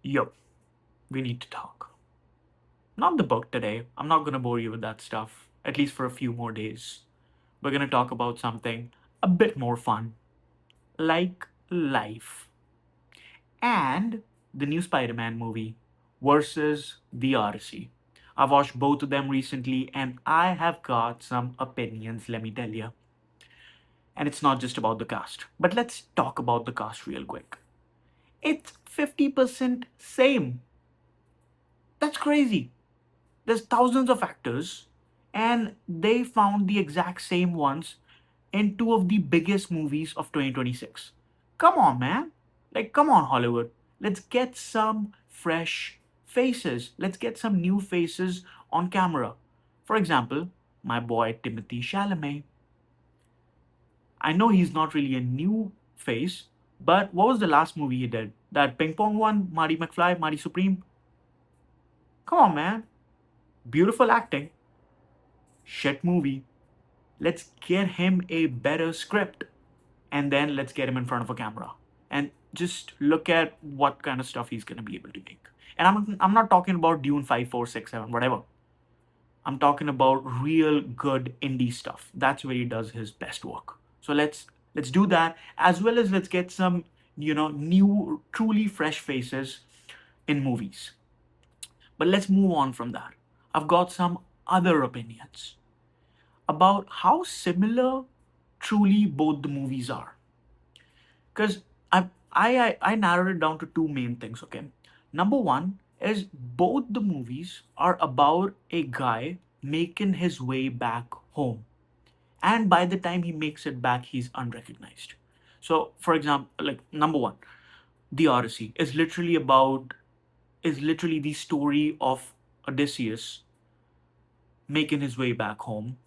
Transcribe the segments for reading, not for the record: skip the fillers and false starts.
Yo, we need to talk. Not the book today. I'm not gonna bore you with that stuff, at least for a few more days. We're gonna talk about something a bit more fun, like life. And the new Spider Man movie versus The Odyssey. I've watched both of them recently and I have got some opinions, let me tell you. And it's not just about the cast. But let's talk about the cast real quick. It's 50% same. That's crazy. There's thousands of actors, and they found the exact same ones in two of the biggest movies of 2026. Come on, man. Like, come on, Hollywood. Let's get some fresh faces. Let's get some new faces on camera. For example, my boy Timothy Chalamet. I know he's not really a new face, but what was the last movie he did? That ping pong one, Marty McFly, Marty Supreme? Come on, man. Beautiful acting. Shit movie. Let's get him a better script and then let's get him in front of a camera and just look at what kind of stuff he's going to be able to make. And I'm not talking about Dune 5, 4, 6, 7, whatever. I'm talking about real good indie stuff. That's where he does his best work. So let's do that, as well as let's get some, new truly fresh faces in movies. But let's move on from that. I've got some other opinions about how similar truly both the movies are. Because I narrowed it down to two main things. Okay, number one is both the movies are about a guy making his way back home, and by the time he makes it back, he's unrecognized. So, for example, like number one, The Odyssey is literally the story of Odysseus making his way back home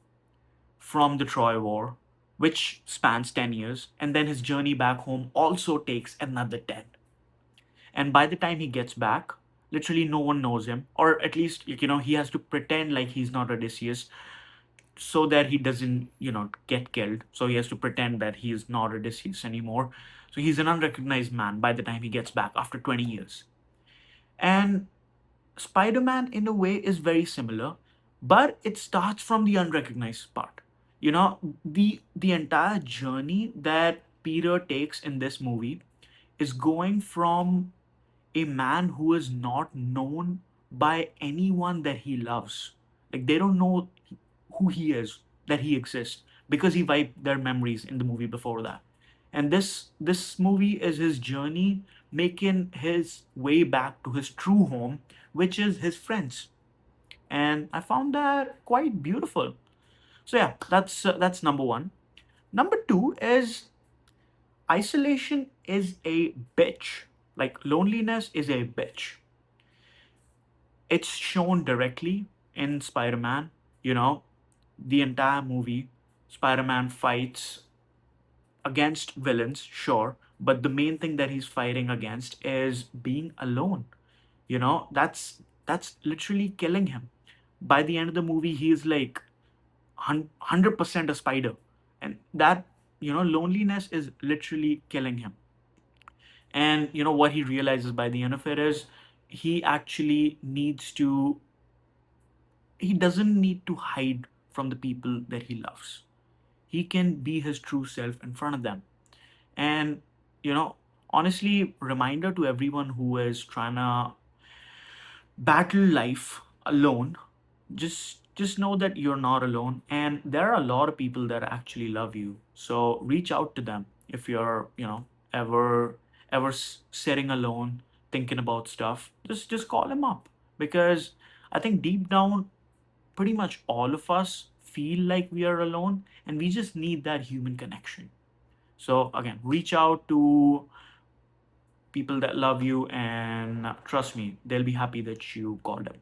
from the Troy War, which spans 10 years, and then his journey back home also takes another 10. And by the time he gets back, literally no one knows him, or at least, he has to pretend like he's not Odysseus so that he doesn't, get killed. So he has to pretend that he is not Odysseus anymore. So he's an unrecognized man by the time he gets back after 20 years. And Spider-Man in a way is very similar, but it starts from the unrecognized part. The entire journey that Peter takes in this movie is going from a man who is not known by anyone that he loves. Like they don't know who he is, that he exists, because he wiped their memories in the movie before that. And this movie is his journey making his way back to his true home, which is his friends. And I found that quite beautiful. So yeah, that's number one. Number two is isolation is a bitch. Like loneliness is a bitch. It's shown directly in Spider-Man. You know, the entire movie, Spider-Man fights against villains, sure, but the main thing that he's fighting against is being alone. That's literally killing him. By the end of the movie, he is like 100% a spider, and that loneliness is literally killing him. And what he realizes by the end of it is he actually needs to he doesn't need to hide from the people that he loves. He can be his true self in front of them. And you know honestly, reminder to everyone who is trying to battle life alone, just know that you're not alone, and there are a lot of people that actually love you. So reach out to them if you're ever sitting alone thinking about stuff. Just call him up, because I think deep down pretty much all of us feel like we are alone, and we just need that human connection. So again, reach out to people that love you, and trust me, they'll be happy that you called them.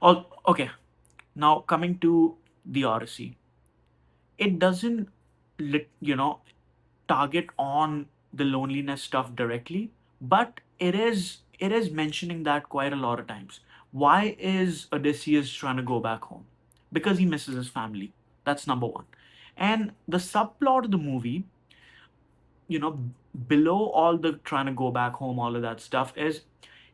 All okay. Now coming to the Odyssey, it doesn't target on the loneliness stuff directly, but it is mentioning that quite a lot of times. Why is Odysseus trying to go back home? Because he misses his family. That's number one. And the subplot of the movie, you know below all the trying to go back home, all of that stuff, is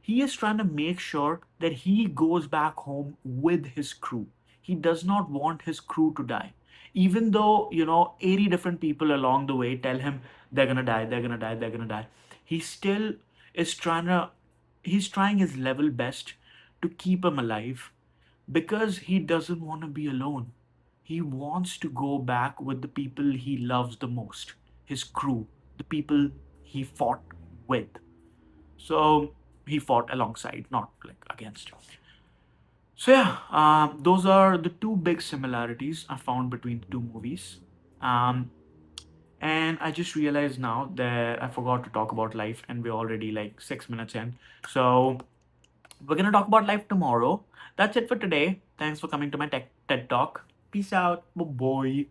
He is trying to make sure that he goes back home with his crew. He does not want his crew to die. Even though, 80 different people along the way tell him they're gonna die, they're gonna die, they're gonna die, he still is he's trying his level best to keep him alive because he doesn't want to be alone. He wants to go back with the people he loves the most, his crew, the people he fought with. So he fought alongside, not like against. So yeah, those are the two big similarities I found between the two movies. Um, and I just realized now that I forgot to talk about life, and we're already like 6 minutes in. So we're gonna talk about life tomorrow. That's it for today. Thanks for coming to my TED Talk. Peace out, boy.